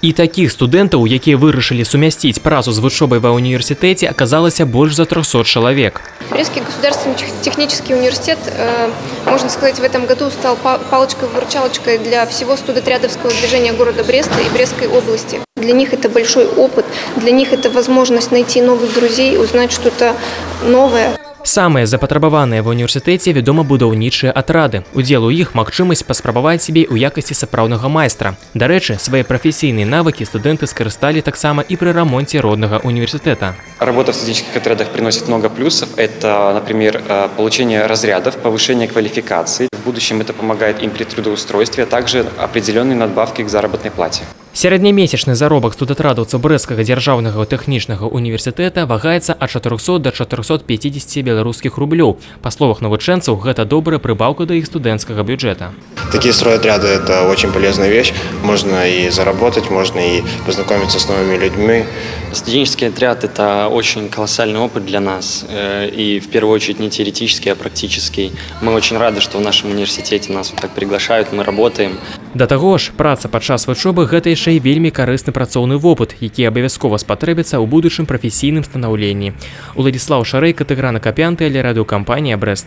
І таких студэнтаў, якія вырашылі сумясціць працу з вучобай ва універсітэце, аказалася больш за 300 чалавек. Брестский государственный технический университет, можно сказать, в этом году стал палочкой-выручалочкой для всего студотрядовского движения города Бреста и Брестской области. Для них это большой опыт, для них это возможность найти новых друзей, узнать что-то новое. Самыя запатрабаваныя ва універсітэце, вядома, будаўнічыя атрады. Удзел у іх магчымасць паспрабаваць сябе ў якасці сапраўднага майстра. Дарэчы, свае прафесійныя навыкі студэнты скарысталі таксама і пры рамонце роднага універсітэта. Работа в студенческих отрядах приносит много плюсов. Это, например, получение разрядов, повышение квалификации. В будущем это помогает им при трудоустройстве, а также определенные надбавки к заработной плате. Сярэднямесячны заробак студатрадаўцаў Брэсцкага дзяржаўнага тэхнічнага універсітэта вагаецца ад 400 до 450 беларускіх рублёў. Па словах навучэнцаў, гэта добрая прыбаўка да іх студэнцкага бюджэта. Такие стройотряды – это очень полезная вещь. Можно и заработать, можно и познакомиться с новыми людьми. Студенческий отряд – это очень колоссальный опыт для нас. И в первую очередь не теоретический, а практический. Мы очень рады, что в нашем университете нас вот так приглашают, мы работаем. Да таго ж, праца падчас вучобы – гэта яшчэ і вельмі карысны працоўны вопыт, які абавязкова спатрэбіцца ў будучым прафесійным станаўленні. Уладзіслаў Шарэйка, Тыгран Акапян, тэлерадыёкампанія «Брест».